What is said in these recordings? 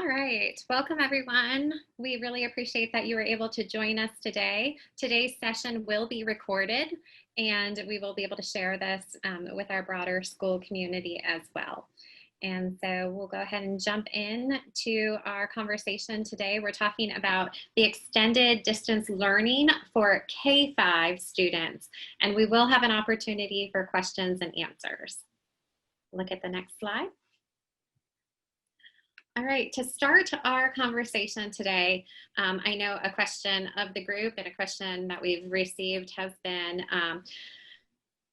All right. Welcome, everyone. We really appreciate that you were able to join us today. Today's session will be recorded, and we will be able to share this with our broader school community as well. And so we'll go ahead and jump in to our conversation today. We're talking about the extended distance learning for K-5 students, and we will have an opportunity for questions and answers. Look at the next slide. All right, to start our conversation today, I know a question of the group and a question that we've received has been,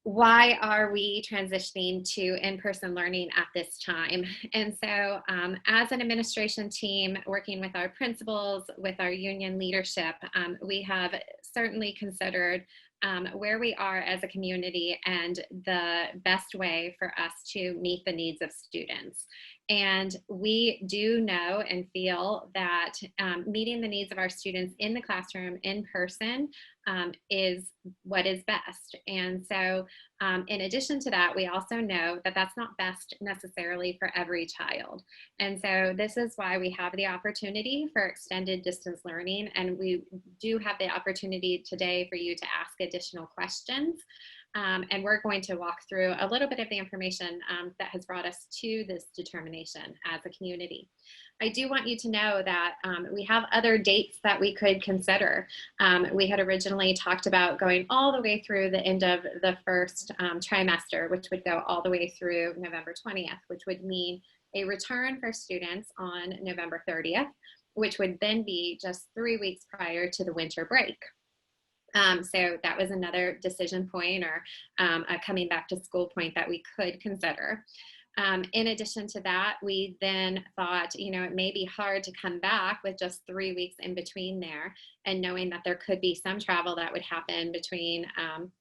why are we transitioning to in-person learning at this time? And so as an administration team working with our principals, with our union leadership, we have certainly considered where we are as a community and the best way for us to meet the needs of students. And we do know and feel that meeting the needs of our students in the classroom in person is what is best. And so in addition to that, we also know that that's not best necessarily for every child. And so this is why we have the opportunity for extended distance learning. And we do have the opportunity today for you to ask additional questions. And we're going to walk through a little bit of the information that has brought us to this determination as a community. I do want you to know that we have other dates that we could consider. We had originally talked about going all the way through the end of the first trimester, which would go all the way through November 20th, which would mean a return for students on November 30th, which would then be just 3 weeks prior to the winter break. So that was another decision point or a coming back to school point that we could consider. In addition to that, we then thought, it may be hard to come back with just 3 weeks in between there, and knowing that there could be some travel that would happen between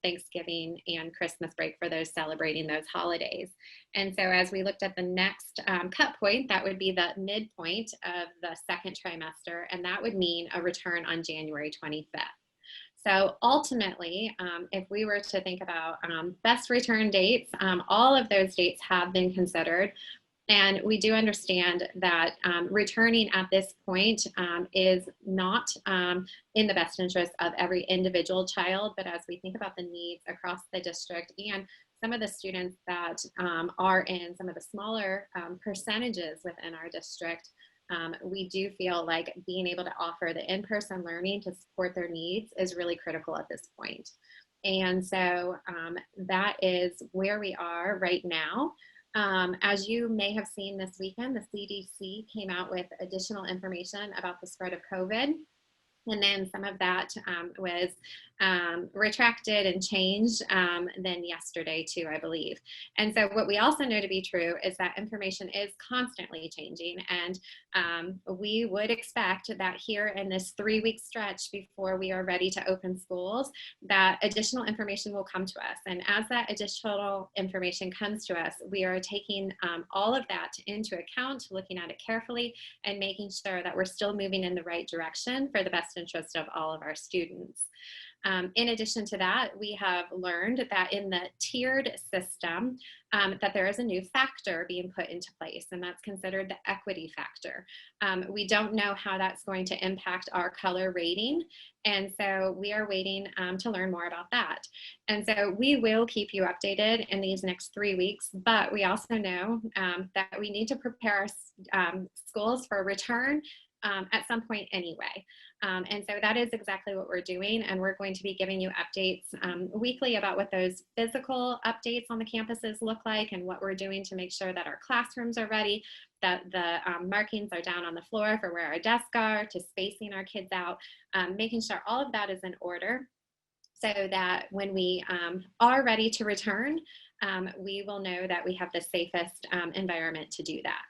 Thanksgiving and Christmas break for those celebrating those holidays. And so as we looked at the next cut point, that would be the midpoint of the second trimester, and that would mean a return on January 25th. So ultimately, if we were to think about best return dates, all of those dates have been considered. And we do understand that returning at this point is not in the best interest of every individual child, but as we think about the needs across the district and some of the students that are in some of the smaller percentages within our district, we do feel like being able to offer the in-person learning to support their needs is really critical at this point. And so that is where we are right now. As you may have seen this weekend, the CDC came out with additional information about the spread of COVID. And then some of that was retracted and changed then yesterday too, I believe. And so what we also know to be true is that information is constantly changing. And we would expect that here in this 3-week stretch before we are ready to open schools, that additional information will come to us. And as that additional information comes to us, we are taking all of that into account, looking at it carefully, and making sure that we're still moving in the right direction for the best interest of all of our students. In addition to that, we have learned that in the tiered system, that there is a new factor being put into place, and that's considered the equity factor. We don't know how that's going to impact our color rating, and so we are waiting to learn more about that. And so we will keep you updated in these next 3 weeks, but we also know that we need to prepare schools for a return at some point anyway. And so that is exactly what we're doing. And we're going to be giving you updates weekly about what those physical updates on the campuses look like and what we're doing to make sure that our classrooms are ready, that the markings are down on the floor for where our desks are, to spacing our kids out, making sure all of that is in order so that when we are ready to return, we will know that we have the safest environment to do that.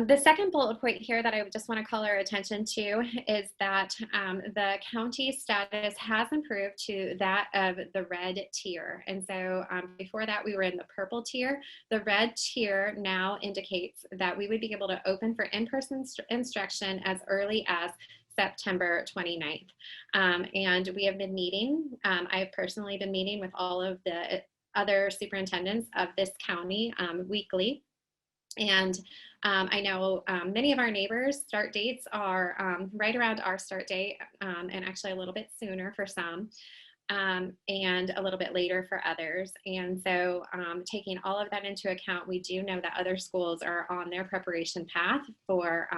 The second bullet point here that I just want to call our attention to is that the county status has improved to that of the red tier. And so before that, we were in the purple tier. The red tier now indicates that we would be able to open for in-person instruction as early as September 29th. And we have been meeting, I've personally been meeting with all of the other superintendents of this county weekly. And I know many of our neighbors' start dates are right around our start date, and actually a little bit sooner for some, and a little bit later for others. And so taking all of that into account, we do know that other schools are on their preparation path for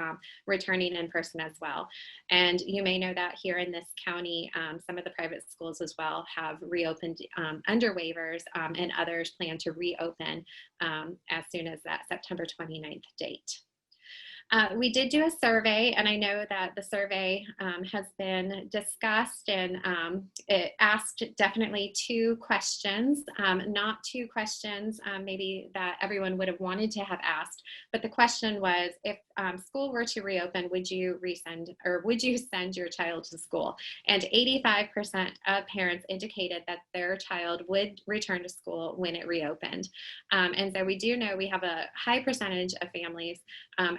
returning in person as well. And you may know that here in this county, some of the private schools as well have reopened under waivers, and others plan to reopen as soon as that September 29th date. We did do a survey, and I know that the survey has been discussed, and it asked definitely two questions, not two questions maybe that everyone would have wanted to have asked, but the question was, if school were to reopen, would you resend, or would you send your child to school? And 85% of parents indicated that their child would return to school when it reopened. And so we do know we have a high percentage of families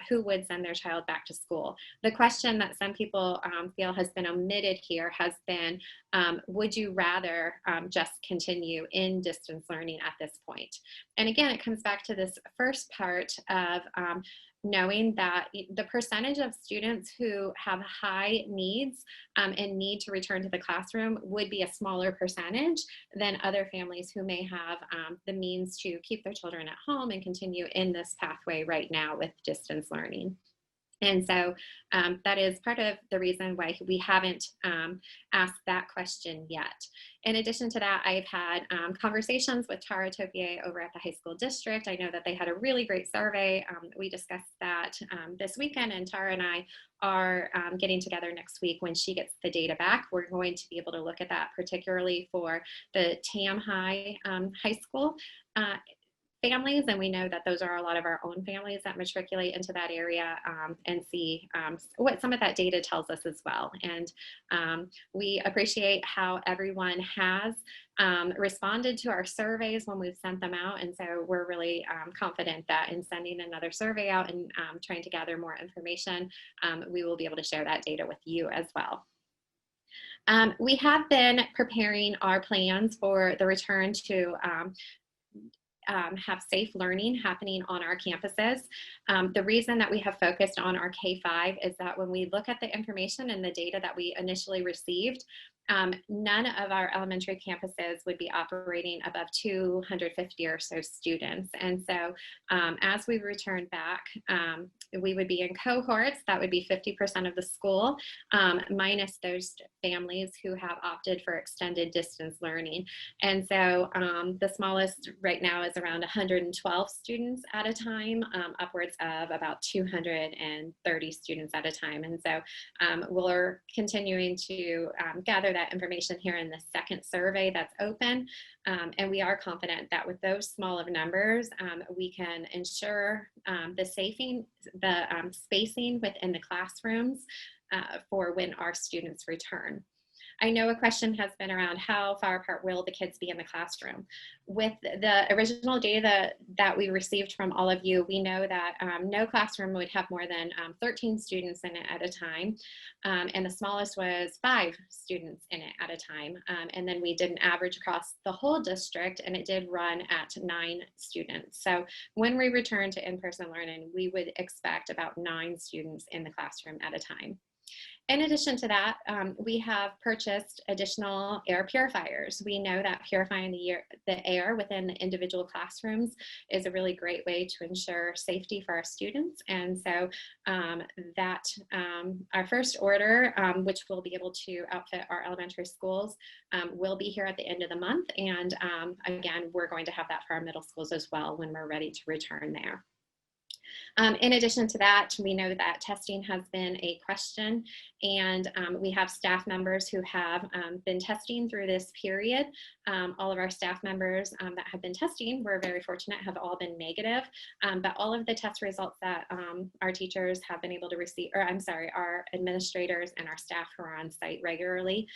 who would send their child back to school. The question that some people feel has been omitted here has been, would you rather just continue in distance learning at this point? And again, it comes back to this first part of knowing that the percentage of students who have high needs and need to return to the classroom would be a smaller percentage than other families who may have the means to keep their children at home and continue in this pathway right now with distance learning. And so that is part of the reason why we haven't asked that question yet. In addition to that, I've had conversations with Tara Topier over at the high school district. I know that they had a really great survey. We discussed that this weekend, and Tara and I are getting together next week when she gets the data back. We're going to be able to look at that, particularly for the Tam High High School families, and we know that those are a lot of our own families that matriculate into that area, and see what some of that data tells us as well. And we appreciate how everyone has responded to our surveys when we've sent them out, and so we're really confident that in sending another survey out and trying to gather more information, we will be able to share that data with you as well. We have been preparing our plans for the return to have safe learning happening on our campuses. The reason that we have focused on our K-5 is that when we look at the information and the data that we initially received, none of our elementary campuses would be operating above 250 or so students. And so as we return back, we would be in cohorts. That would be 50% of the school, minus those families who have opted for extended distance learning. And so the smallest right now is around 112 students at a time, upwards of about 230 students at a time. And so we're continuing to gather that information here in the second survey that's open. And we are confident that with those small of numbers, we can ensure the spacing within the classrooms for when our students return. I know a question has been around how far apart will the kids be in the classroom. With the original data that we received from all of you, we know that no classroom would have more than 13 students in it at a time. And the smallest was 5 students in it at a time. And then we did an average across the whole district, and it did run at 9 students. So when we return to in-person learning, we would expect about 9 students in the classroom at a time. In addition to that, we have purchased additional air purifiers. We know that purifying the air within the individual classrooms is a really great way to ensure safety for our students. And so our first order, which we'll be able to outfit our elementary schools, will be here at the end of the month. And again, we're going to have that for our middle schools as well when we're ready to return there. In addition to that, we know that testing has been a question, and we have staff members who have been testing through this period. All of our staff members that have been testing, we're very fortunate, have all been negative, but all of the test results that our teachers have been able to receive, or I'm sorry, our administrators and our staff who are on site regularly,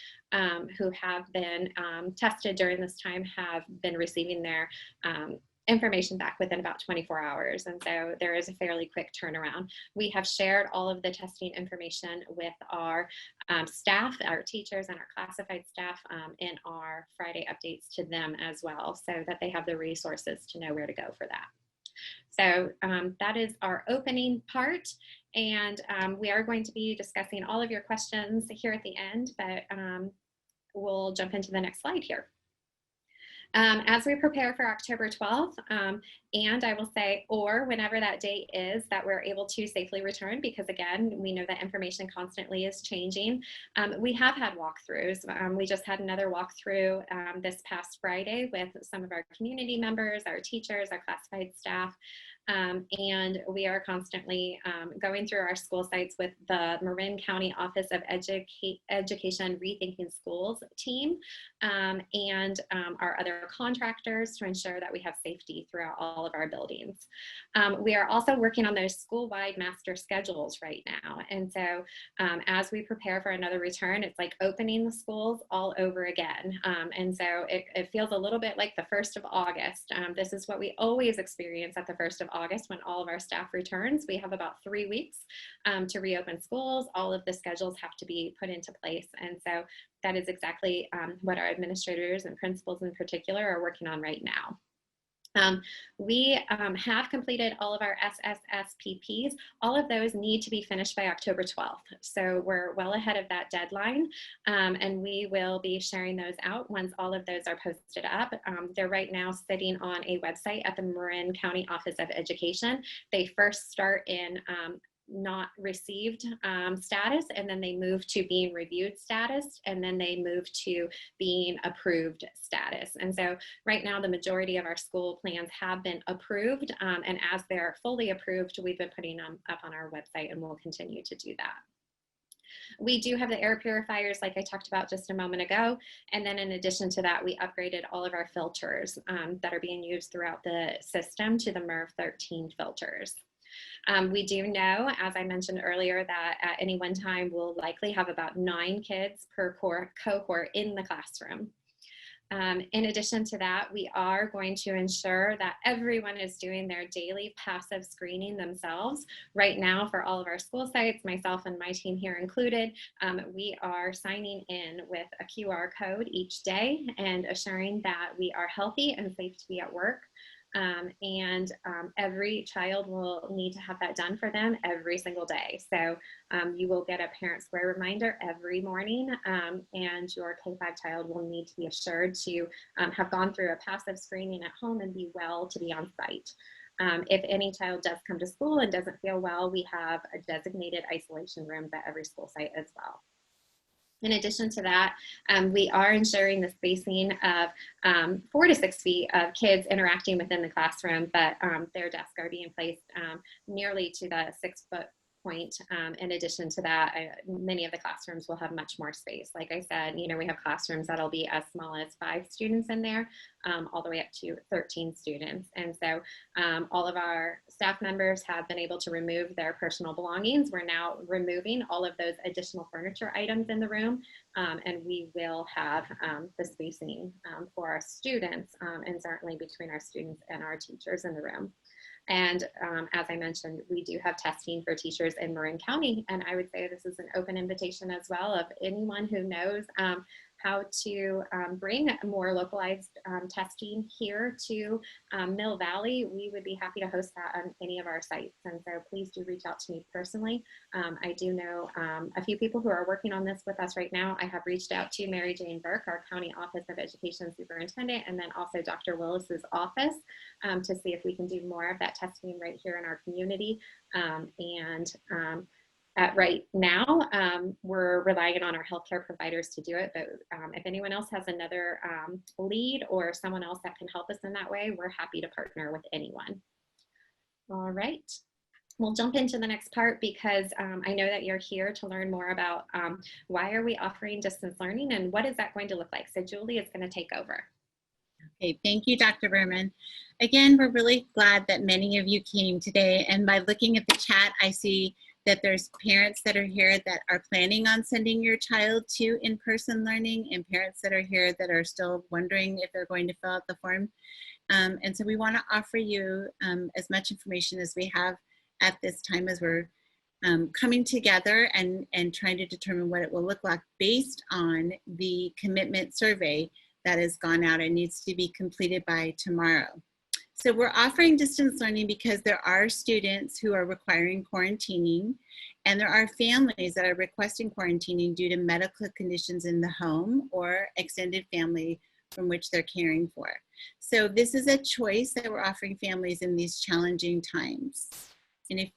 who have been tested during this time, have been receiving their information back within about 24 hours. And so there is a fairly quick turnaround. We have shared all of the testing information with our staff, our teachers, and our classified staff in our Friday updates to them as well, so that they have the resources to know where to go for that. So that is our opening part. And we are going to be discussing all of your questions here at the end, but we'll jump into the next slide here. As we prepare for October 12th, and I will say, or whenever that date is that we're able to safely return, because again, we know that information constantly is changing. We have had walkthroughs. We just had another walkthrough this past Friday with some of our community members, our teachers, our classified staff. And we are constantly going through our school sites with the Marin County Office of Education Rethinking Schools team and our other contractors to ensure that we have safety throughout all of our buildings. We are also working on those school-wide master schedules right now. And so as we prepare for another return, it's like opening the schools all over again. And so it feels a little bit like the 1st of August. This is what we always experience at the 1st of August when all of our staff returns. We have about 3 weeks to reopen schools. All of the schedules have to be put into place. And so that is exactly what our administrators and principals in particular are working on right now. We have completed all of our SSSPPs. All of those need to be finished by October 12th. So we're well ahead of that deadline, and we will be sharing those out once all of those are posted up. They're right now sitting on a website at the Marin County Office of Education. They first start in not received status, and then they move to being reviewed status, and then they move to being approved status. And so right now the majority of our school plans have been approved, and as they're fully approved, we've been putting them up on our website, and we'll continue to do that. We do have the air purifiers like I talked about just a moment ago. And then in addition to that, we upgraded all of our filters that are being used throughout the system to the MERV 13 filters. We do know, as I mentioned earlier, that at any one time we'll likely have about 9 kids per cohort in the classroom. In addition to that, we are going to ensure that everyone is doing their daily passive screening themselves. Right now, for all of our school sites, myself and my team here included, we are signing in with a QR code each day and assuring that we are healthy and safe to be at work. Every child will need to have that done for them every single day. So you will get a Parent Square reminder every morning, and your K-5 child will need to be assured to have gone through a passive screening at home and be well to be on site. If any child does come to school and doesn't feel well, we have a designated isolation rooms at every school site as well. In addition to that, we are ensuring the spacing of 4 to 6 feet of kids interacting within the classroom, but their desks are being placed nearly to the 6-foot point. In addition to that, many of the classrooms will have much more space. Like I said, you know, we have classrooms that'll be as small as 5 students in there, all the way up to 13 students. And so all of our staff members have been able to remove their personal belongings. We're now removing all of those additional furniture items in the room, and we will have the spacing for our students, and certainly between our students and our teachers in the room. And as I mentioned, we do have testing for teachers in Marin County, and I would say this is an open invitation as well of anyone who knows how to bring more localized testing here to Mill Valley. We would be happy to host that on any of our sites. And so please do reach out to me personally. I do know a few people who are working on this with us right now. I have reached out to Mary Jane Burke, our County Office of Education Superintendent, and then also Dr. Willis's office to see if we can do more of that testing right here in our community. Right now, we're relying on our healthcare providers to do it, but if anyone else has another lead or someone else that can help us in that way, we're happy to partner with anyone. All right, we'll jump into the next part because I know that you're here to learn more about why are we offering distance learning and what is that going to look like. So Julie is going to take over. Okay, thank you, Dr. Berman. Again, we're really glad that many of you came today, and by looking at the chat, I see that there's parents that are here that are planning on sending your child to in-person learning, and parents that are here that are still wondering if they're going to fill out the form. And so we want to offer you as much information as we have at this time as we're coming together and trying to determine what it will look like based on the commitment survey that has gone out and needs to be completed by tomorrow. So we're offering distance learning because there are students who are requiring quarantining, and there are families that are requesting quarantining due to medical conditions in the home or extended family from which they're caring for. So this is a choice that we're offering families in these challenging times. And if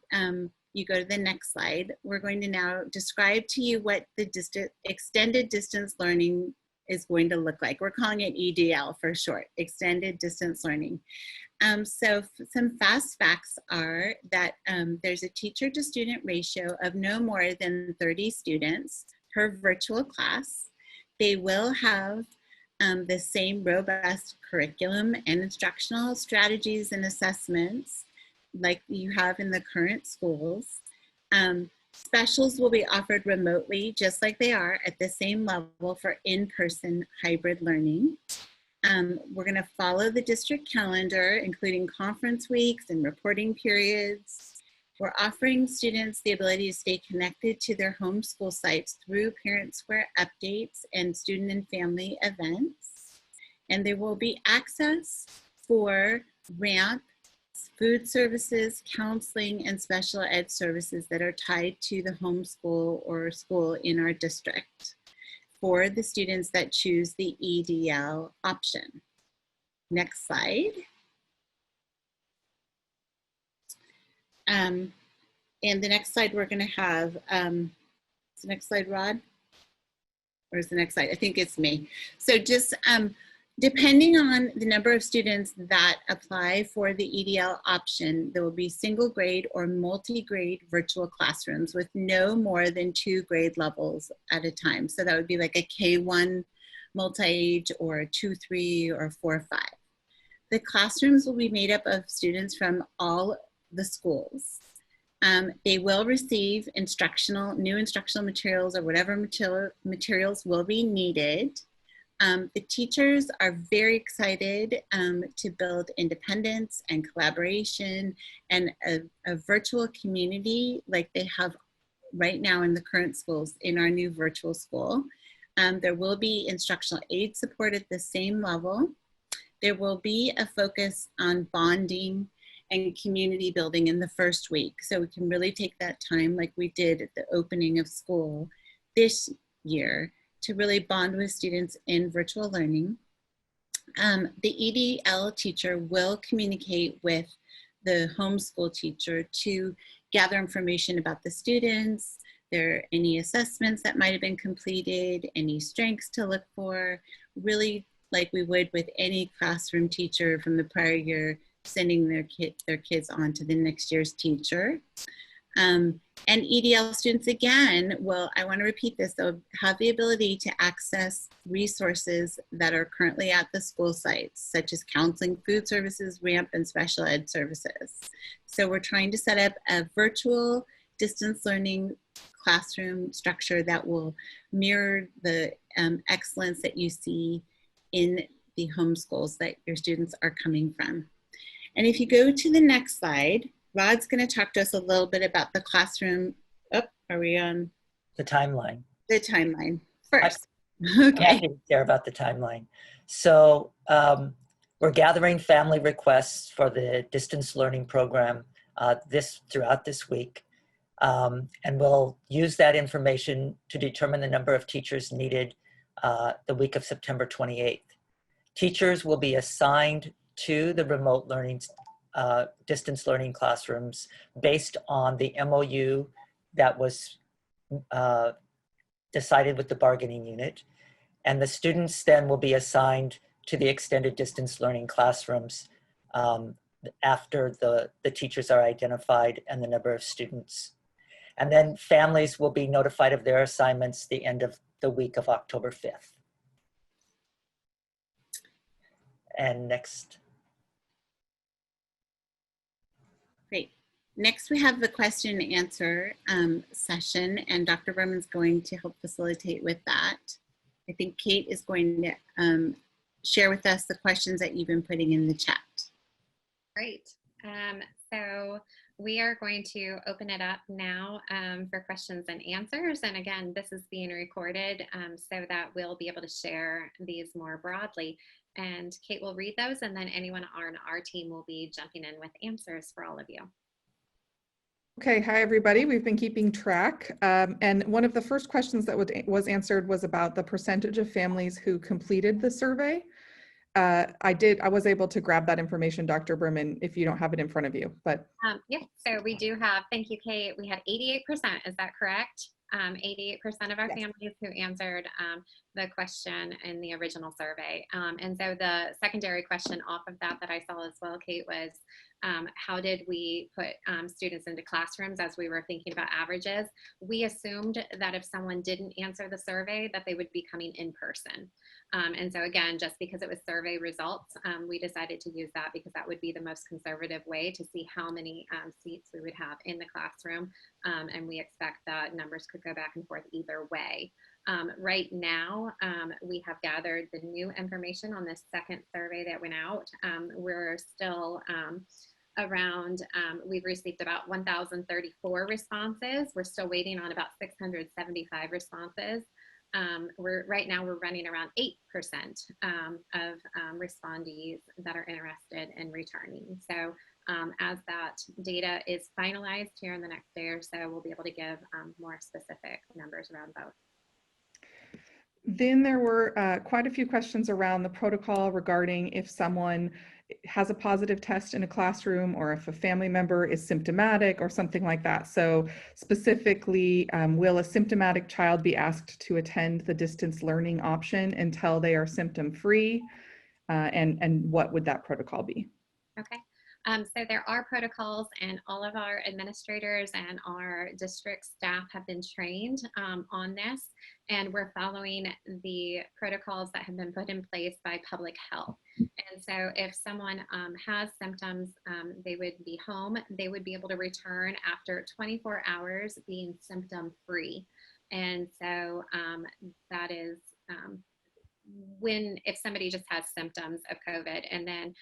you go to the next slide, we're going to now describe to you what the extended distance learning is going to look like. We're calling it EDL for short, extended distance learning. So some fast facts are that there's a teacher to student ratio of no more than 30 students per virtual class. They will have the same robust curriculum and instructional strategies and assessments like you have in the current schools. Specials will be offered remotely, just like they are at the same level for in-person hybrid learning. We're going to follow the district calendar, including conference weeks and reporting periods. We're offering students the ability to stay connected to their homeschool sites through Parent Square updates and student and family events. And there will be access for RAMP, food services, counseling, and special ed services that are tied to the homeschool or school in our district for the students that choose the EDL option. Next slide. And the next slide we're going to have, is the next slide Rod? Or is the next slide? I think it's me. So just depending on the number of students that apply for the EDL option, there will be single grade or multi-grade virtual classrooms with no more than 2 grade levels at a time. So that would be like a K1 multi-age or a 2-3 or 4-5. The classrooms will be made up of students from all the schools. They will receive new instructional materials or whatever materials will be needed. The teachers are very excited to build independence and collaboration and a virtual community like they have right now in the current schools in our new virtual school. There will be instructional aid support at the same level. There will be a focus on bonding and community building in the first week. So we can really take that time like we did at the opening of school this year to really bond with students in virtual learning. The EDL teacher will communicate with the homeschool teacher to gather information about the students, any assessments that might have been completed, any strengths to look for, really like we would with any classroom teacher from the prior year, sending their kids on to the next year's teacher. And EDL students, again, I want to repeat this, they'll have the ability to access resources that are currently at the school sites, such as counseling, food services, RAMP, and special ed services. So we're trying to set up a virtual distance learning classroom structure that will mirror the excellence that you see in the homeschools that your students are coming from. And if you go to the next slide, Rod's going to talk to us a little bit about the classroom. Oh, are we on? The timeline. The timeline first. Okay. I didn't care about the timeline. So we're gathering family requests for the distance learning program throughout this week. And we'll use that information to determine the number of teachers needed the week of September 28th. Teachers will be assigned to the remote learning distance learning classrooms based on the MOU that was decided with the bargaining unit. And the students then will be assigned to the extended distance learning classrooms after the teachers are identified and the number of students. And then families will be notified of their assignments the end of the week of October 5th. And next. Great. Next, we have the question and answer session, and Dr. Berman's going to help facilitate with that. I think Kate is going to share with us the questions that you've been putting in the chat. Great. So we are going to open it up now for questions and answers. And again, this is being recorded so that we'll be able to share these more broadly. And Kate will read those, and then anyone on our team will be jumping in with answers for all of you. Okay, hi everybody. We've been keeping track. And one of the first questions that was answered was about the percentage of families who completed the survey. I was able to grab that information, Dr. Berman, if you don't have it in front of you, but. Yeah, so we do have, thank you, Kate. We had 88%, is that correct? 88% of our Yes. families who answered the question in the original survey. And so the secondary question off of that I saw as well, Kate, was how did we put students into classrooms as we were thinking about averages? We assumed that if someone didn't answer the survey, that they would be coming in person. And so again, just because it was survey results, we decided to use that because that would be the most conservative way to see how many seats we would have in the classroom. And we expect that numbers could go back and forth either way. Right now, we have gathered the new information on this second survey that went out. We're still around, we've received about 1,034 responses. We're still waiting on about 675 responses. Right now we're running around 8% of respondees that are interested in returning. So as that data is finalized here in the next day or so, we'll be able to give more specific numbers around both. Then there were quite a few questions around the protocol regarding if someone has a positive test in a classroom or if a family member is symptomatic or something like that. So specifically, will a symptomatic child be asked to attend the distance learning option until they are symptom-free? And what would that protocol be? Okay. So there are protocols, and all of our administrators and our district staff have been trained on this, and we're following the protocols that have been put in place by public health. And so if someone has symptoms, they would be home. They would be able to return after 24 hours being symptom-free. And so that is if somebody just has symptoms of COVID, and then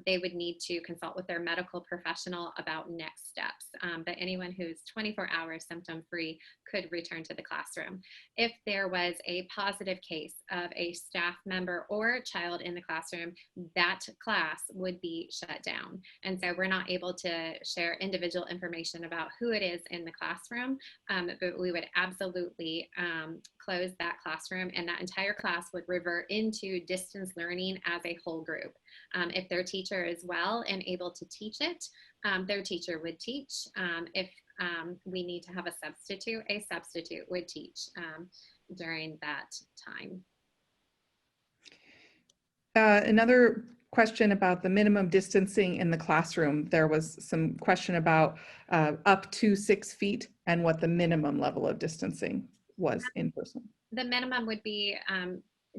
they would need to consult with their medical professional about next steps. But anyone who's 24 hours symptom free could return to the classroom. If there was a positive case of a staff member or child in the classroom, that class would be shut down. And so we're not able to share individual information about who it is in the classroom, but we would absolutely close that classroom, and that entire class would revert into distance learning as a whole group. If their teacher is well and able to teach it, their teacher would teach. If we need to have a substitute would teach during that time. Another question about the minimum distancing in the classroom. There was some question about up to 6 feet and what the minimum level of distancing was in person. The minimum would be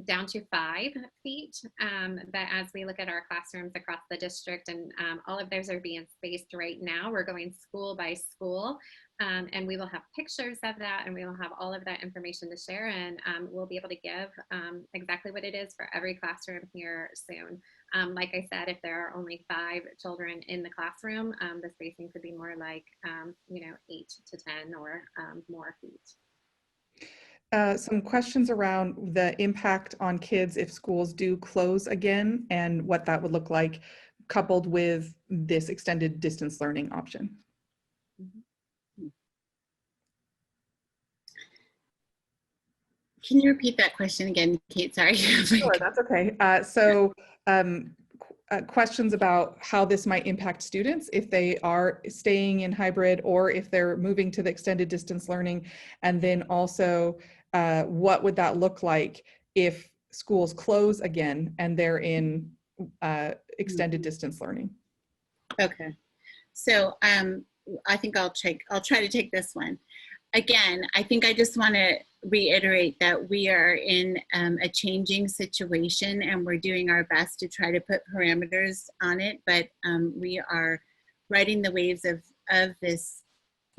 down to 5 feet. But as we look at our classrooms across the district, and all of those are being spaced right now, we're going school by school, and we will have pictures of that, and we will have all of that information to share, and we'll be able to give exactly what it is for every classroom here soon. Like I said, if there are only 5 children in the classroom, the spacing could be more like 8 to 10 or more feet. Some questions around the impact on kids if schools do close again and what that would look like coupled with this extended distance learning option. Can you repeat that question again, Kate? Sorry. Sure, that's okay. Questions about how this might impact students if they are staying in hybrid or if they're moving to the extended distance learning, and then also what would that look like if schools close again and they're in extended distance learning? Okay. So I think I'll try to take this one. Again, I think I just want to reiterate that we are in a changing situation, and we're doing our best to try to put parameters on it, but we are riding the waves of this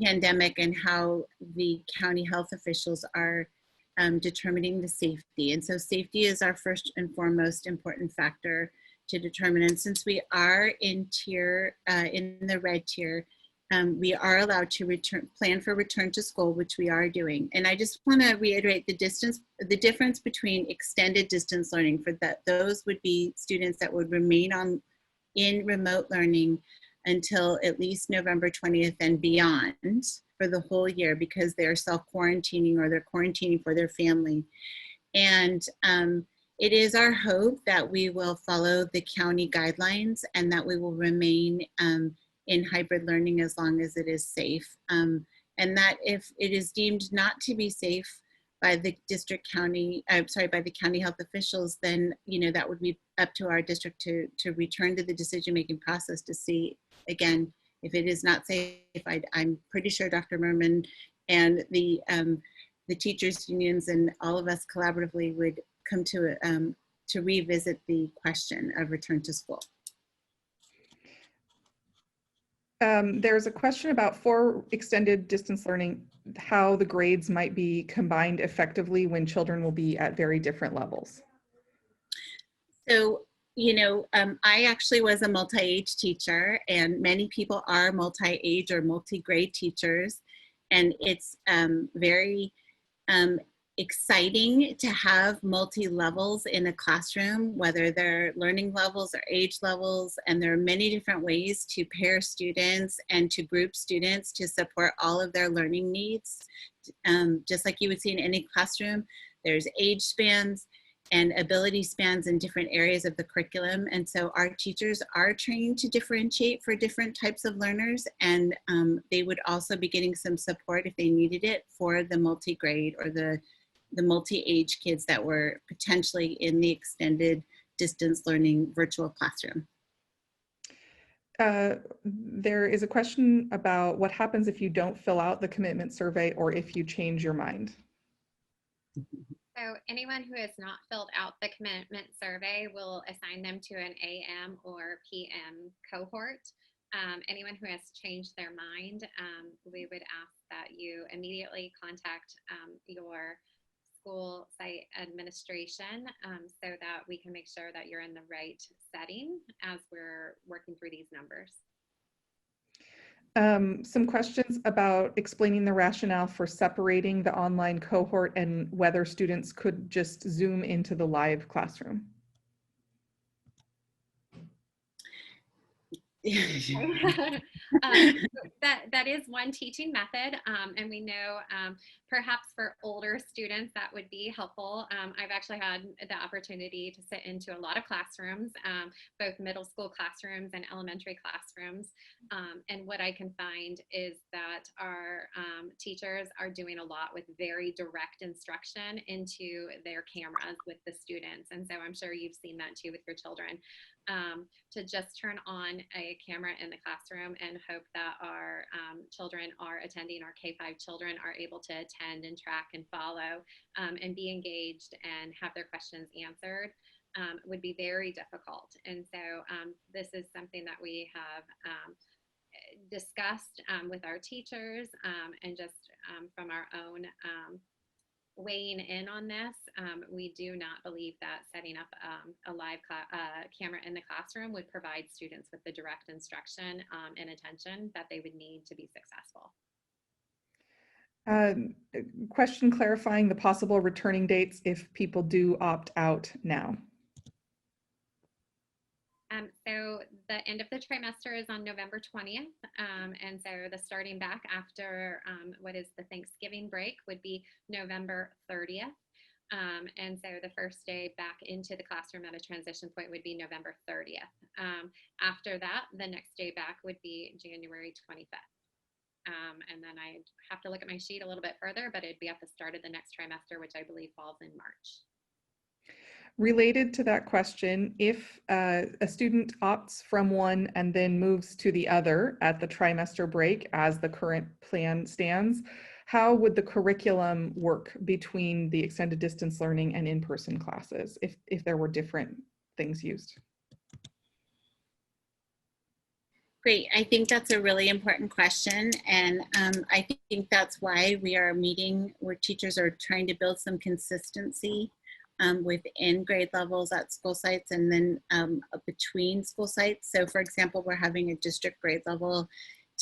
pandemic and how the county health officials are determining the safety. And so safety is our first and foremost important factor to determine. And since we are in the red tier, we are allowed to plan for return to school, which we are doing. And I just want to reiterate the difference between extended distance learning. For that, those would be students that would remain in remote learning until at least November 20th and beyond for the whole year, because they're self-quarantining or they're quarantining for their family. And it is our hope that we will follow the county guidelines and that we will remain in hybrid learning as long as it is safe. And that if it is deemed not to be safe by the by the county health officials, then that would be up to our district to return to the decision-making process to see, again, if it is not safe. I'm pretty sure Dr. Merman and the teachers unions and all of us collaboratively would come to revisit the question of return to school. There's a question about for extended distance learning, how the grades might be combined effectively when children will be at very different levels. So, I actually was a multi-age teacher, and many people are multi-age or multi-grade teachers. And it's very exciting to have multi-levels in a classroom, whether they're learning levels or age levels. And there are many different ways to pair students and to group students to support all of their learning needs. Just like you would see in any classroom, there's age spans and ability spans in different areas of the curriculum. And so our teachers are trained to differentiate for different types of learners, and they would also be getting some support if they needed it for the multi-grade or the multi-age kids that were potentially in the extended distance learning virtual classroom. There is a question about what happens if you don't fill out the commitment survey or if you change your mind. So anyone who has not filled out the commitment survey, will assign them to an AM or PM cohort. Anyone who has changed their mind, we would ask that you immediately contact your school site administration so that we can make sure that you're in the right setting as we're working through these numbers. Some questions about explaining the rationale for separating the online cohort and whether students could just Zoom into the live classroom. That is one teaching method, and we know perhaps for older students that would be helpful. I've actually had the opportunity to sit into a lot of classrooms, both middle school classrooms and elementary classrooms, and what I can find is that our teachers are doing a lot with very direct instruction into their cameras with the students, and so I'm sure you've seen that too with your children. To just turn on a camera in the classroom and hope that our children are attending, our K-5 children are able to attend and track and follow and be engaged and have their questions answered would be very difficult. And so this is something that we have discussed with our teachers and just from our own weighing in on this, we do not believe that setting up a live camera in the classroom would provide students with the direct instruction and attention that they would need to be successful. Question clarifying the possible returning dates if people do opt out now. So the end of the trimester is on November 20th. And so the starting back after what is the Thanksgiving break would be November 30th. And so the first day back into the classroom at a transition point would be November 30th. After that, the next day back would be January 25th. And then I have to look at my sheet a little bit further, but it'd be at the start of the next trimester, which I believe falls in March. Related to that question, if a student opts from one and then moves to the other at the trimester break as the current plan stands, how would the curriculum work between the extended distance learning and in-person classes if there were different things used? Great. I think that's a really important question. And I think that's why we are meeting where teachers are trying to build some consistency within grade levels at school sites and then between school sites. So for example, we're having a district grade level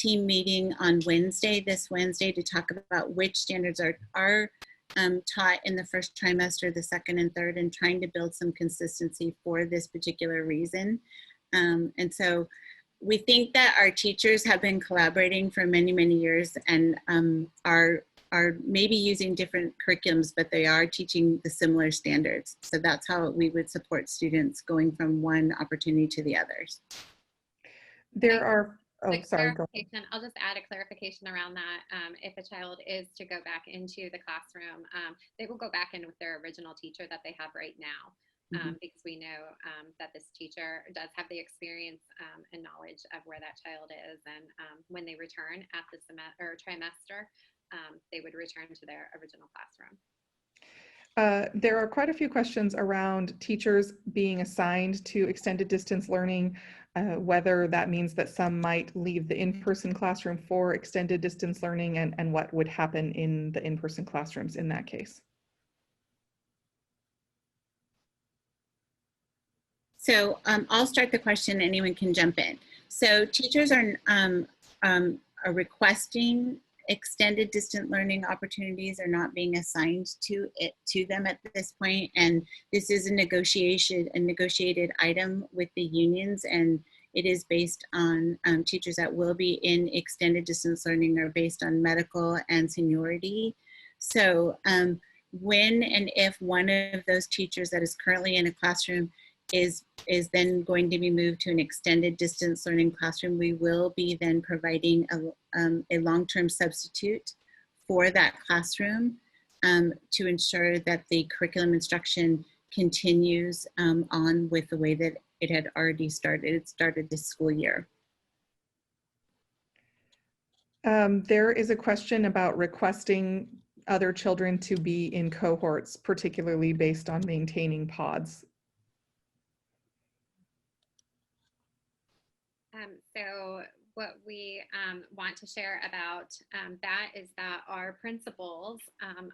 team meeting on Wednesday, this Wednesday, to talk about which standards are taught in the first trimester, the second and third, and trying to build some consistency for this particular reason. And so we think that our teachers have been collaborating for many, many years and are maybe using different curriculums, but they are teaching the similar standards. So that's how we would support students going from one opportunity to the others. There are, oh, The sorry, go. clarification, I'll just add a clarification around that. If a child is to go back into the classroom, they will go back in with their original teacher that they have right now. Because we know that this teacher does have the experience and knowledge of where that child is, and when they return at the trimester, they would return to their original classroom. There are quite a few questions around teachers being assigned to extended distance learning, whether that means that some might leave the in-person classroom for extended distance learning, and what would happen in the in-person classrooms in that case. So I'll start the question, anyone can jump in. So teachers are requesting extended distant learning opportunities, are not being assigned to them at this point. And this is a negotiated item with the unions, and it is based on teachers that will be in extended distance learning are based on medical and seniority. So when and if one of those teachers that is currently in a classroom is then going to be moved to an extended distance learning classroom, we will be then providing a long-term substitute for that classroom to ensure that the curriculum instruction continues on with the way that it had already started. It started this school year. There is a question about requesting other children to be in cohorts, particularly based on maintaining pods. So what we want to share about that is that our principals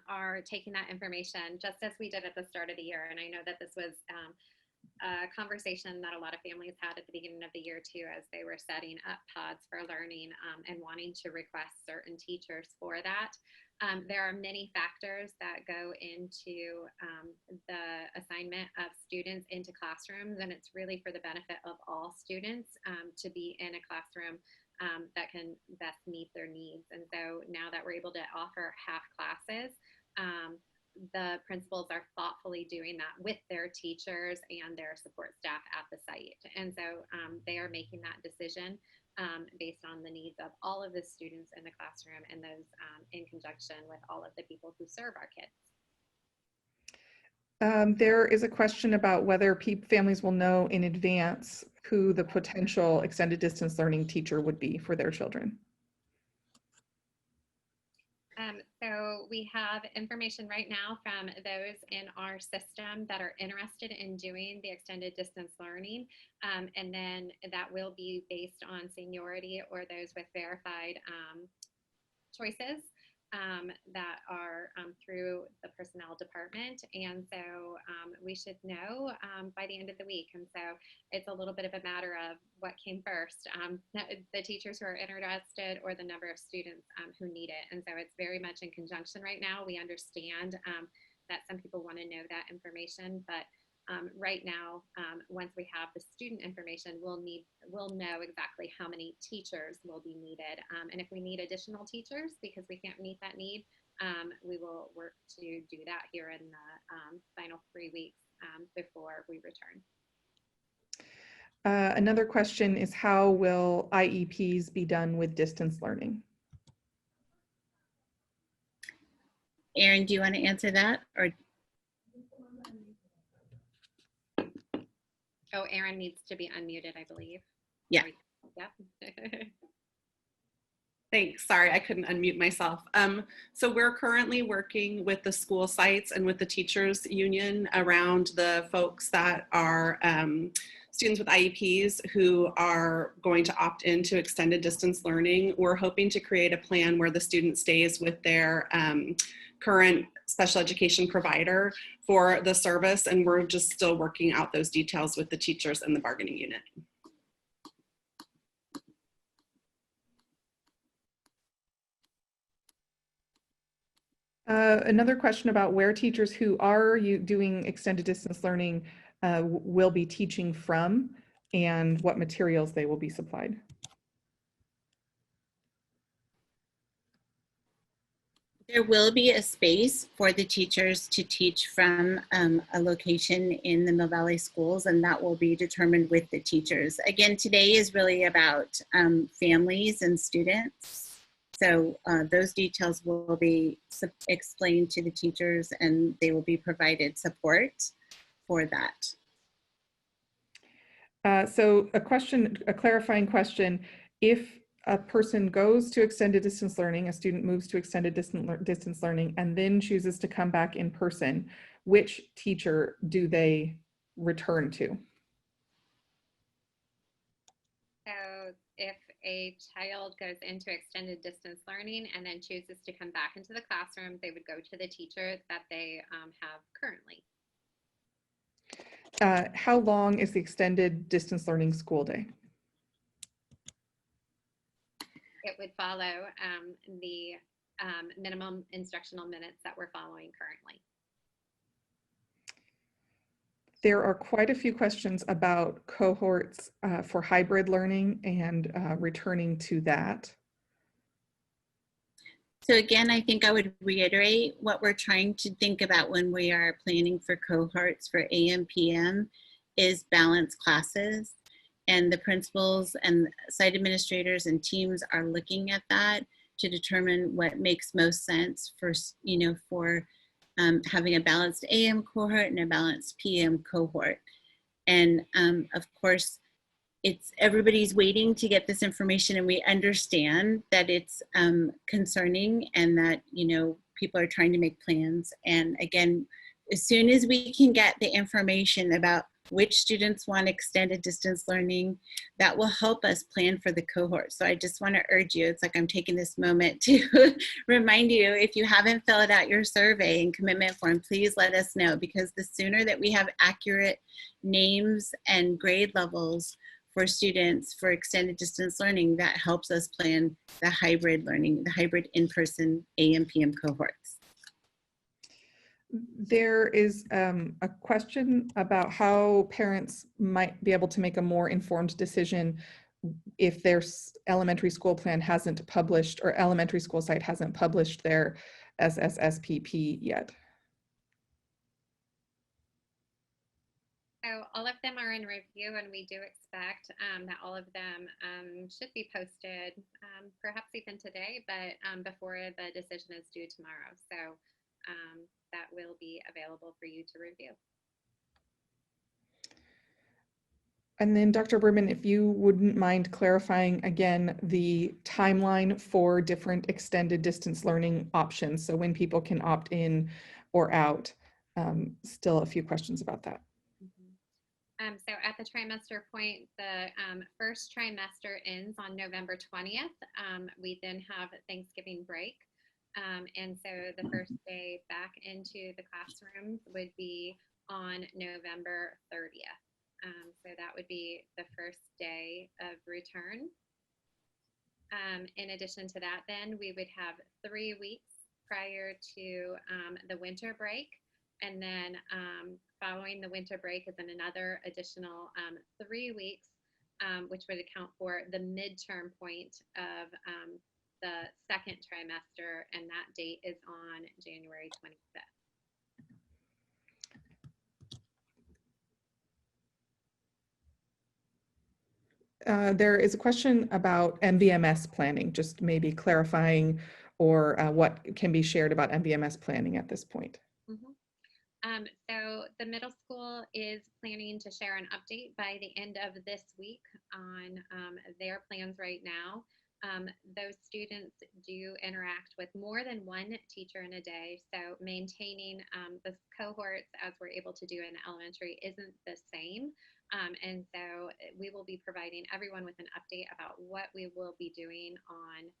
are taking that information just as we did at the start of the year. And I know that this was a conversation that a lot of families had at the beginning of the year too, as they were setting up pods for learning and wanting to request certain teachers for that. There are many factors that go into the assignment of students into classrooms, and it's really for the benefit of all students to be in a classroom that can best meet their needs. And so now that we're able to offer half classes, the principals are thoughtfully doing that with their teachers and their support staff at the site. And so they are making that decision based on the needs of all of the students in the classroom and those in conjunction with all of the people who serve our kids. There is a question about whether families will know in advance who the potential extended distance learning teacher would be for their children. So we have information right now from those in our system that are interested in doing the extended distance learning. And then that will be based on seniority or those with verified choices that are through the personnel department. And so we should know by the end of the week. And so it's a little bit of a matter of what came first, the teachers who are interested or the number of students who need it. And so it's very much in conjunction right now. We understand that some people want to know that information, but right now, once we have the student information, we'll know exactly how many teachers will be needed. And if we need additional teachers because we can't meet that need, we will work to do that here in the final 3 weeks before we return. Another question is, how will IEPs be done with distance learning? Erin, do you want to answer that? Or oh, Erin needs to be unmuted, I believe. Yeah. Yep. Thanks. Sorry, I couldn't unmute myself. So we're currently working with the school sites and with the teachers union around the folks that are students with IEPs who are going to opt into extended distance learning. We're hoping to create a plan where the student stays with their current special education provider for the service, and we're just still working out those details with the teachers and the bargaining unit. Another question about where teachers who are doing extended distance learning will be teaching from and what materials they will be supplied. There will be a space for the teachers to teach from a location in the Mill Valley schools, and that will be determined with the teachers. Again, today is really about families and students. So those details will be explained to the teachers, and they will be provided support for that. So a clarifying question, if a person goes to extended distance learning, a student moves to extended distance learning and then chooses to come back in person, which teacher do they return to? So if a child goes into extended distance learning and then chooses to come back into the classroom, they would go to the teacher that they have currently. How long is the extended distance learning school day? It would follow the minimum instructional minutes that we're following currently. There are quite a few questions about cohorts for hybrid learning and returning to that. So again, I think I would reiterate what we're trying to think about when we are planning for cohorts for AM, PM is balanced classes. And the principals and site administrators and teams are looking at that to determine what makes most sense for, having a balanced AM cohort and a balanced PM cohort. And of course, everybody's waiting to get this information, and we understand that it's concerning and that, people are trying to make plans. And again, as soon as we can get the information about which students want extended distance learning, that will help us plan for the cohort. So I just want to urge you, it's like I'm taking this moment to remind you, if you haven't filled out your survey and commitment form, please let us know, because the sooner that we have accurate names and grade levels for students for extended distance learning, that helps us plan the hybrid learning, the hybrid in-person AM, PM cohorts. There is a question about how parents might be able to make a more informed decision if their elementary school plan hasn't published, or elementary school site hasn't published their SSSPP yet. So all of them are in review, and we do expect that all of them should be posted, perhaps even today, but before the decision is due tomorrow. So that will be available for you to review. And then Dr. Berman, if you wouldn't mind clarifying again the timeline for different extended distance learning options. So when people can opt in or out, still a few questions about that. So at the trimester point, the first trimester ends on November 20th. We then have Thanksgiving break. And so the first day back into the classrooms would be on November 30th. So that would be the first day of return. In addition to that, then we would have 3 weeks prior to the winter break. And then following the winter break is then another additional 3 weeks, which would account for the midterm point of the second trimester, and that date is on January 25th. There is a question about MVMS planning, just maybe clarifying or what can be shared about MVMS planning at this point. So the middle school is planning to share an update by the end of this week on their plans right now. Those students do interact with more than one teacher in a day, so maintaining the cohorts as we're able to do in elementary isn't the same. And so we will be providing everyone with an update about what we will be doing on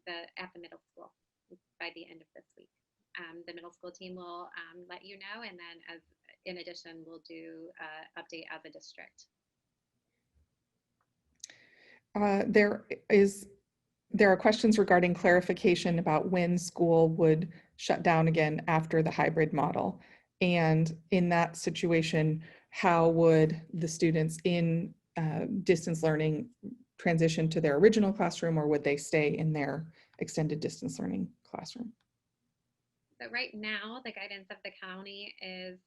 at the middle school by the end of this week. The middle school team will let you know, and then in addition, we'll do update as a district. There is There are questions regarding clarification about when school would shut down again after the hybrid model. And in that situation, how would the students in distance learning transition to their original classroom, or would they stay in their extended distance learning classroom? So right now, the guidance of the county is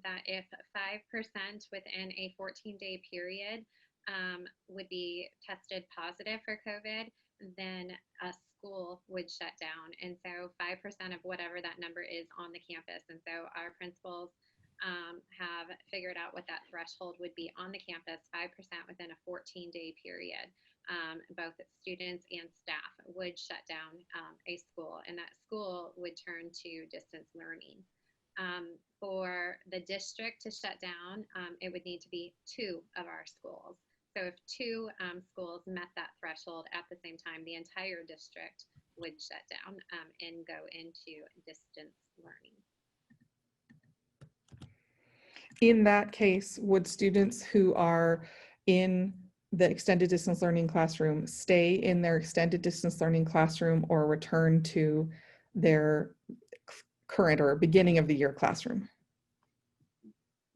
that if 5% within a 14-day period would be tested positive for COVID, then a school would shut down. And so 5% of whatever that number is on the campus. And so our principals have figured out what that threshold would be on the campus, 5% within a 14-day period. Both students and staff would shut down a school, and that school would turn to distance learning. For the district to shut down, it would need to be 2 of our schools. So if 2 schools met that threshold at the same time, the entire district would shut down and go into distance learning. In that case, would students who are in the extended distance learning classroom stay in their extended distance learning classroom or return to their current or beginning of the year classroom?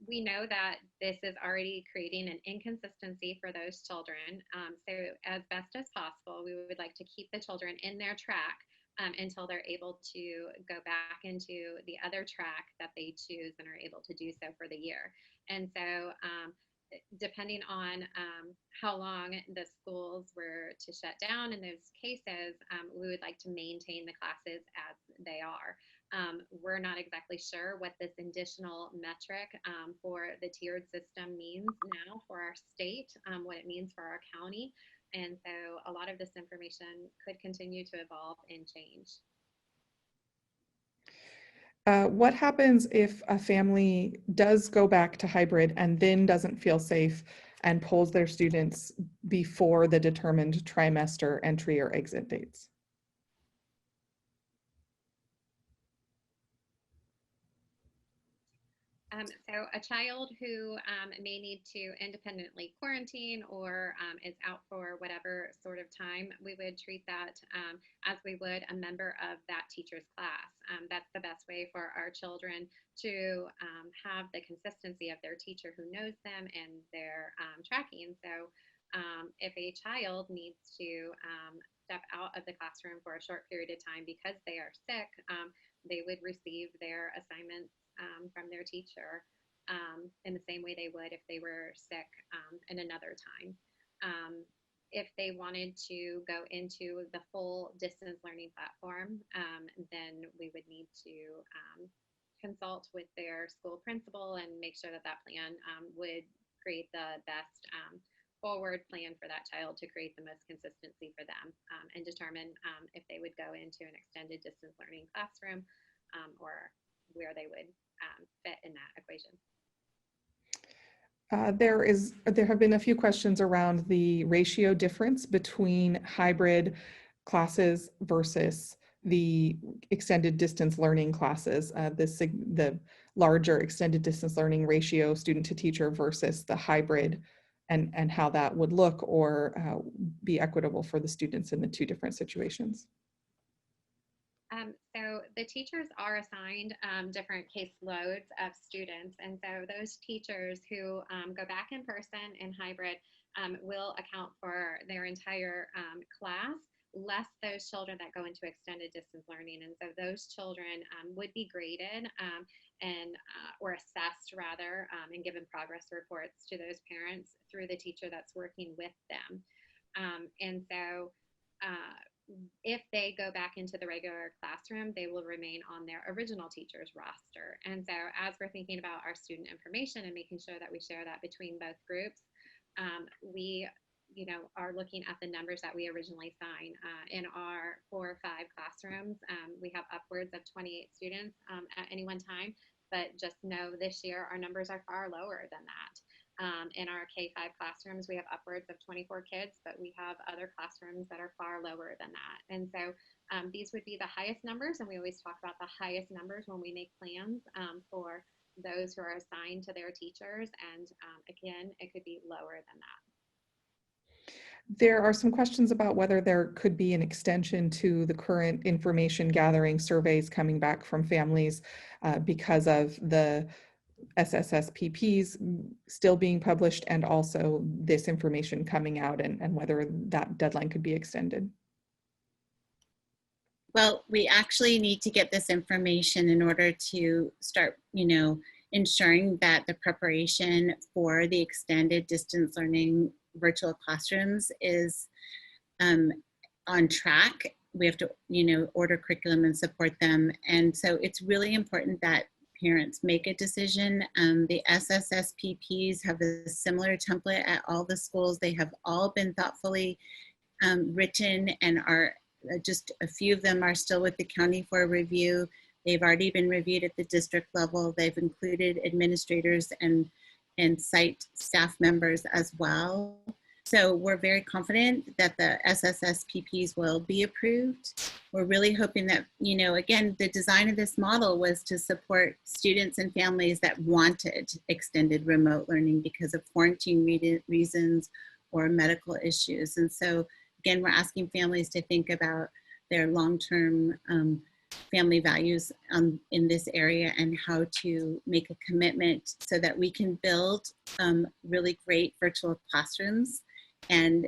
We know that this is already creating an inconsistency for those children. So as best as possible, we would like to keep the children in their track until they're able to go back into the other track that they choose and are able to do so for the year. And so depending on how long the schools were to shut down in those cases, we would like to maintain the classes as they are. We're not exactly sure what this additional metric for the tiered system means now for our state, what it means for our county. And so a lot of this information could continue to evolve and change. What happens if a family does go back to hybrid and then doesn't feel safe and pulls their students before the determined trimester entry or exit dates? So a child who may need to independently quarantine or is out for whatever sort of time, we would treat that as we would a member of that teacher's class. That's the best way for our children to have the consistency of their teacher who knows them and their tracking. So if a child needs to step out of the classroom for a short period of time because they are sick, they would receive their assignments from their teacher in the same way they would if they were sick in another time. If they wanted to go into the full distance learning platform, then we would need to consult with their school principal and make sure that that plan would create the best forward plan for that child to create the most consistency for them and determine if they would go into an extended distance learning classroom or where they would fit in that equation. There have been a few questions around the ratio difference between hybrid classes versus the extended distance learning classes, the larger extended distance learning ratio student to teacher versus the hybrid, and how that would look or be equitable for the students in the 2 different situations. So the teachers are assigned different caseloads of students. And so those teachers who go back in person and hybrid will account for their entire class, less those children that go into extended distance learning. And so those children would be graded and or assessed rather and given progress reports to those parents through the teacher that's working with them. And so if they go back into the regular classroom, they will remain on their original teacher's roster. And so as we're thinking about our student information and making sure that we share that between both groups, we are looking at the numbers that we originally signed. In our 4 or 5 classrooms, we have upwards of 28 students at any one time, but just know this year our numbers are far lower than that. In our K-5 classrooms, we have upwards of 24 kids, but we have other classrooms that are far lower than that. And so these would be the highest numbers, and we always talk about the highest numbers when we make plans for those who are assigned to their teachers. And again, it could be lower than that. There are some questions about whether there could be an extension to the current information gathering surveys coming back from families because of the SSSPPs still being published and also this information coming out, and whether that deadline could be extended. Well, we actually need to get this information in order to start, ensuring that the preparation for the extended distance learning virtual classrooms is on track. We have to, order curriculum and support them. And so it's really important that parents make a decision. The SSSPPs have a similar template at all the schools. They have all been thoughtfully written, and are just a few of them are still with the county for review. They've already been reviewed at the district level. They've included administrators and site staff members as well. So we're very confident that the SSSPPs will be approved. We're really hoping that, again, the design of this model was to support students and families that wanted extended remote learning because of quarantine reasons or medical issues. And so, again, we're asking families to think about their long-term family values in this area and how to make a commitment so that we can build really great virtual classrooms and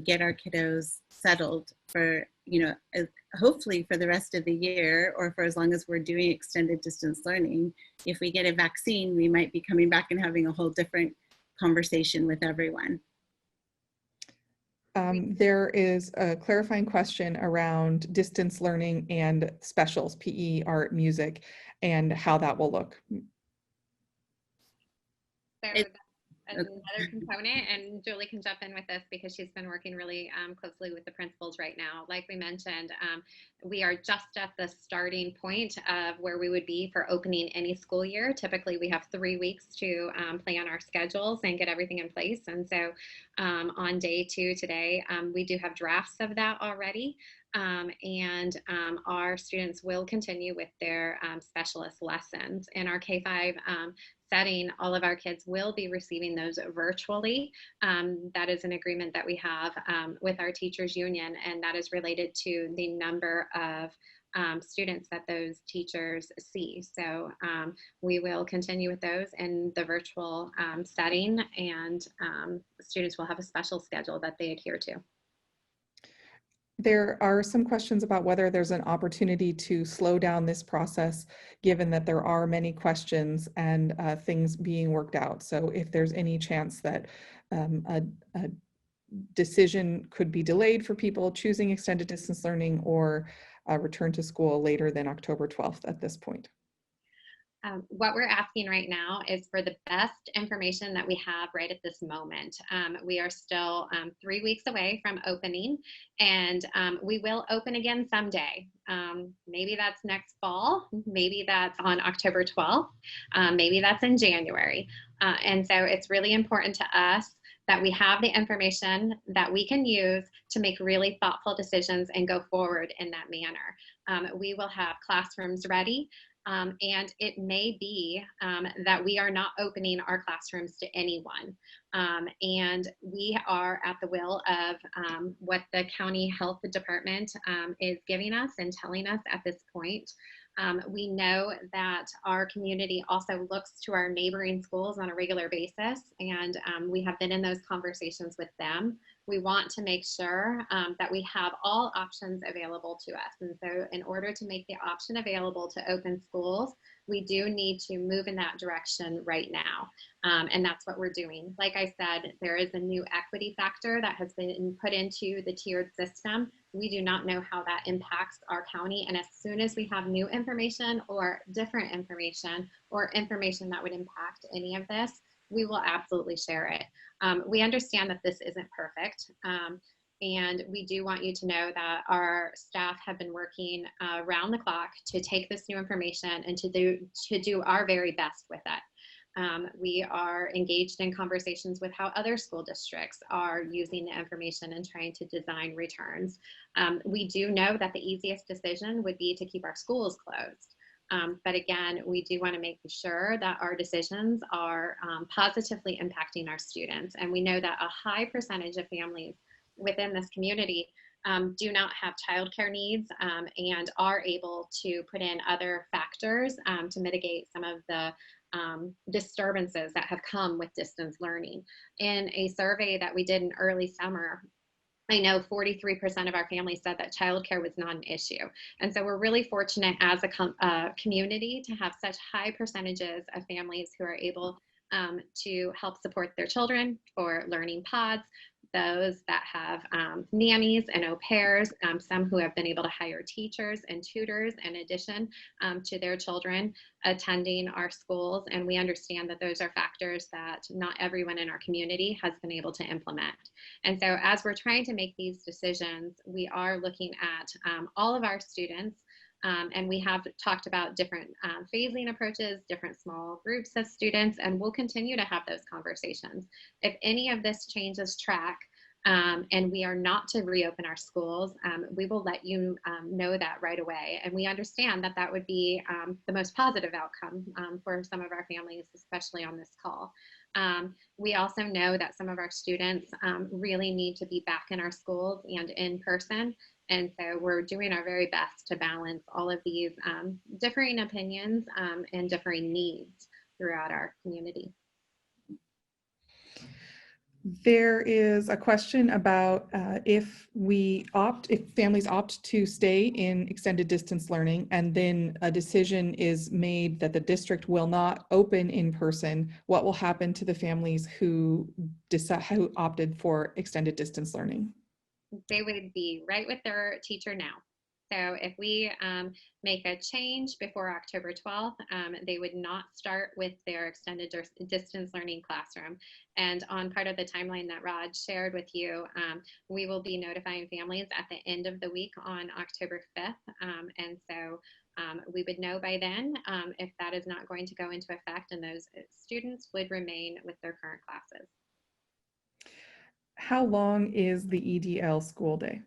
get our kiddos settled for, hopefully for the rest of the year, or for as long as we're doing extended distance learning. If we get a vaccine, we might be coming back and having a whole different conversation with everyone. There is a clarifying question around distance learning and specials, PE, art, music, and how that will look. So that's another component, and Julie can jump in with this because she's been working really closely with the principals right now. Like we mentioned, we are just at the starting point of where we would be for opening any school year. Typically, we have 3 weeks to plan our schedules and get everything in place. And so on day 2 today, we do have drafts of that already. And our students will continue with their specialist lessons. In our K-5 setting, all of our kids will be receiving those virtually. That is an agreement that we have with our teachers union, and that is related to the number of students that those teachers see. So we will continue with those in the virtual setting, and students will have a special schedule that they adhere to. There are some questions about whether there's an opportunity to slow down this process, given that there are many questions and things being worked out. So if there's any chance that a decision could be delayed for people choosing extended distance learning or return to school later than October 12th at this point. What we're asking right now is for the best information that we have right at this moment. We are still 3 weeks away from opening, and we will open again someday. Maybe that's next fall, maybe that's on October 12th, maybe that's in January. And so it's really important to us that we have the information that we can use to make really thoughtful decisions and go forward in that manner. We will have classrooms ready. And it may be that we are not opening our classrooms to anyone. And we are at the will of what the county health department is giving us and telling us at this point. We know that our community also looks to our neighboring schools on a regular basis, and we have been in those conversations with them. We want to make sure that we have all options available to us. And so in order to make the option available to open schools, we do need to move in that direction right now. And that's what we're doing. Like I said, there is a new equity factor that has been put into the tiered system. We do not know how that impacts our county. And as soon as we have new information or different information or information that would impact any of this, we will absolutely share it. We understand that this isn't perfect. And we do want you to know that our staff have been working around the clock to take this new information and to do our very best with it. We are engaged in conversations with how other school districts are using the information and trying to design returns. We do know that the easiest decision would be to keep our schools closed. But again, we do want to make sure that our decisions are positively impacting our students. And we know that a high percentage of families within this community do not have childcare needs and are able to put in other factors to mitigate some of the disturbances that have come with distance learning. In a survey that we did in early summer, I know 43% of our families said that childcare was not an issue. And so we're really fortunate as a community to have such high percentages of families who are able to help support their children for learning pods, those that have nannies and au pairs, some who have been able to hire teachers and tutors in addition to their children attending our schools. And we understand that those are factors that not everyone in our community has been able to implement. And so as we're trying to make these decisions, we are looking at all of our students. And we have talked about different phasing approaches, different small groups of students, and we'll continue to have those conversations. If any of this changes track and we are not to reopen our schools, we will let you know that right away. And we understand that that would be the most positive outcome for some of our families, especially on this call. We also know that some of our students really need to be back in our schools and in person. And so we're doing our very best to balance all of these differing opinions and differing needs throughout our community. There is a question about if families opt to stay in extended distance learning and then a decision is made that the district will not open in person, what will happen to the families who opted for extended distance learning? They would be right with their teacher now. So if we make a change before October 12th, they would not start with their extended distance learning classroom. And on part of the timeline that Rod shared with you, we will be notifying families at the end of the week on October 5th. And so we would know by then if that is not going to go into effect, and those students would remain with their current classes. How long is the EDL school day?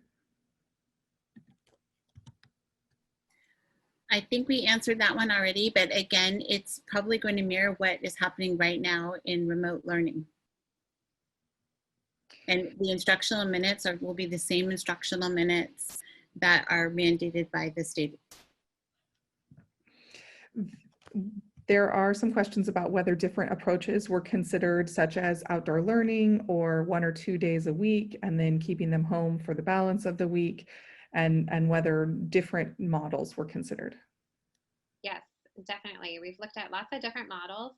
I think we answered that one already, but again, it's probably going to mirror what is happening right now in remote learning. And the instructional minutes will be the same instructional minutes that are mandated by the state. There are some questions about whether different approaches were considered, such as outdoor learning or 1 or 2 days a week, and then keeping them home for the balance of the week, and whether different models were considered. Yes, definitely. We've looked at lots of different models.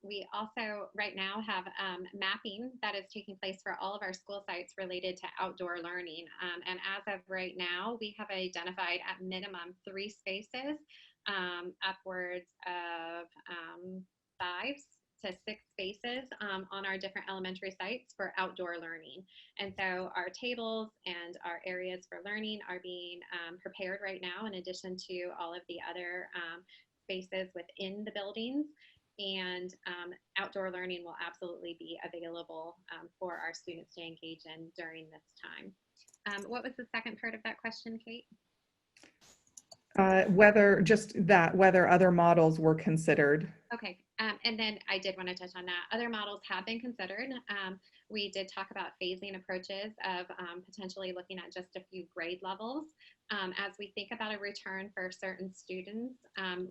We also right now have mapping that is taking place for all of our school sites related to outdoor learning. And as of right now, we have identified at minimum 3 spaces, upwards of 5 to 6 spaces on our different elementary sites for outdoor learning. And so our tables and our areas for learning are being prepared right now, in addition to all of the other spaces within the buildings. And outdoor learning will absolutely be available for our students to engage in during this time. What was the second part of that question, Kate? Whether other models were considered. Okay, and then I did want to touch on that. Other models have been considered. We did talk about phasing approaches of potentially looking at just a few grade levels. As we think about a return for certain students,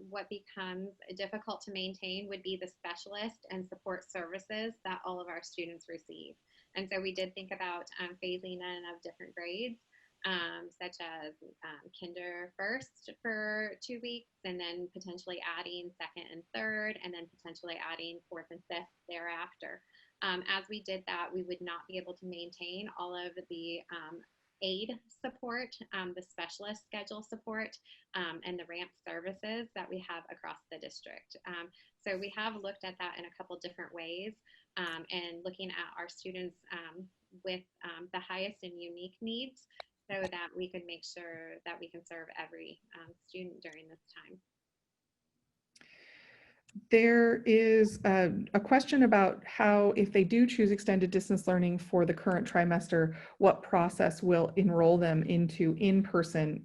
what becomes difficult to maintain would be the specialist and support services that all of our students receive. And so we did think about phasing in of different grades. Such as kinder first for 2 weeks, and then potentially adding second and third, and then potentially adding fourth and fifth thereafter. As we did that, we would not be able to maintain all of the aid support, the specialist schedule support, and the ramp services that we have across the district. So we have looked at that in a couple different ways, and looking at our students with the highest and unique needs, so that we could make sure that we can serve every student during this time. There is a question about how, if they do choose extended distance learning for the current trimester, what process will enroll them into in-person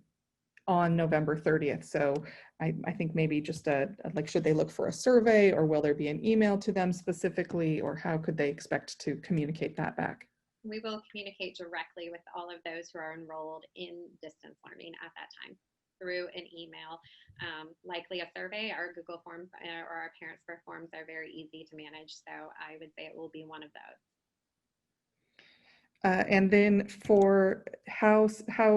on November 30th. So I think maybe just should they look for a survey, or will there be an email to them specifically, or how could they expect to communicate that back? We will communicate directly with all of those who are enrolled in distance learning at that time through an email, likely a survey. Our Google Forms or our Parents for Forms are very easy to manage, so I would say it will be one of those. And then for how,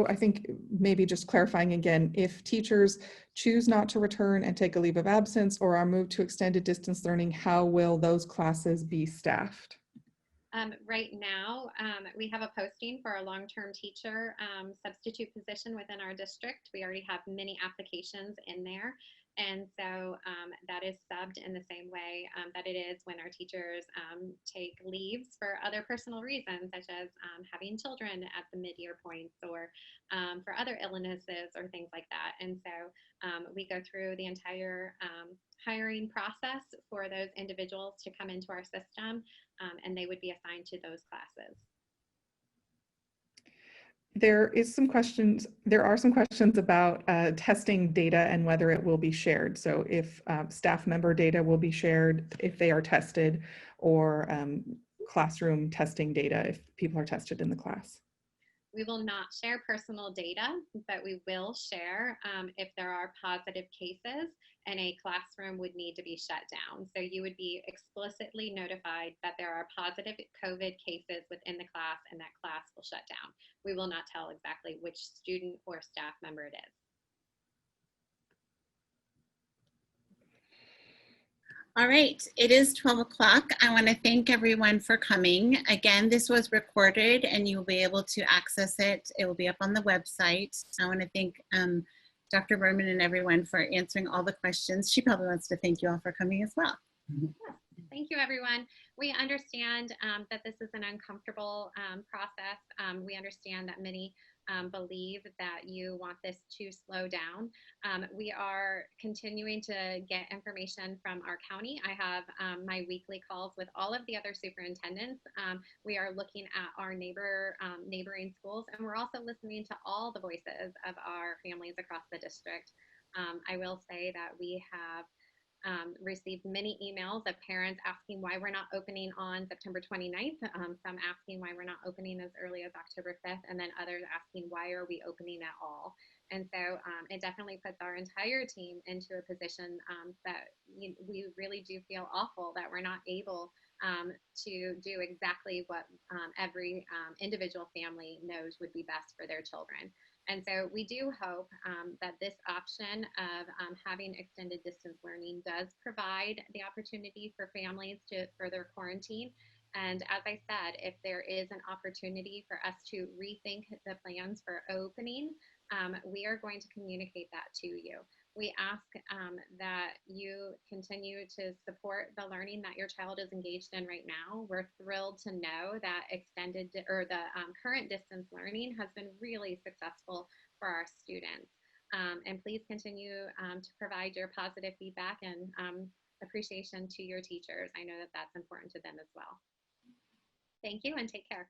I think maybe just clarifying again, if teachers choose not to return and take a leave of absence or are moved to extended distance learning, how will those classes be staffed? Right now, we have a posting for a long-term teacher substitute position within our district. We already have many applications in there. And so that is subbed in the same way that it is when our teachers take leaves for other personal reasons, such as having children at the mid-year points or for other illnesses or things like that. And so we go through the entire hiring process for those individuals to come into our system, and they would be assigned to those classes. There are some questions about testing data and whether it will be shared. So if staff member data will be shared if they are tested, or classroom testing data if people are tested in the class. We will not share personal data, but we will share if there are positive cases and a classroom would need to be shut down. So you would be explicitly notified that there are positive COVID cases within the class and that class will shut down. We will not tell exactly which student or staff member it is. All right, it is 12 o'clock. I want to thank everyone for coming. Again, this was recorded and you'll be able to access it. It will be up on the website. I want to thank Dr. Berman and everyone for answering all the questions. She probably wants to thank you all for coming as well. Thank you, everyone. We understand that this is an uncomfortable process. We understand that many believe that you want this to slow down. We are continuing to get information from our county. I have my weekly calls with all of the other superintendents. We are looking at our neighboring schools, and we're also listening to all the voices of our families across the district. I will say that we have received many emails of parents asking why we're not opening on September 29th, some asking why we're not opening as early as October 5th, and then others asking why are we opening at all. And so it definitely puts our entire team into a position that we really do feel awful that we're not able to do exactly what every individual family knows would be best for their children. And so we do hope that this option of having extended distance learning does provide the opportunity for families to further quarantine. And as I said, if there is an opportunity for us to rethink the plans for opening, we are going to communicate that to you. We ask that you continue to support the learning that your child is engaged in right now. We're thrilled to know that the current distance learning has been really successful for our students. And please continue to provide your positive feedback and appreciation to your teachers. I know that that's important to them as well. Thank you and take care.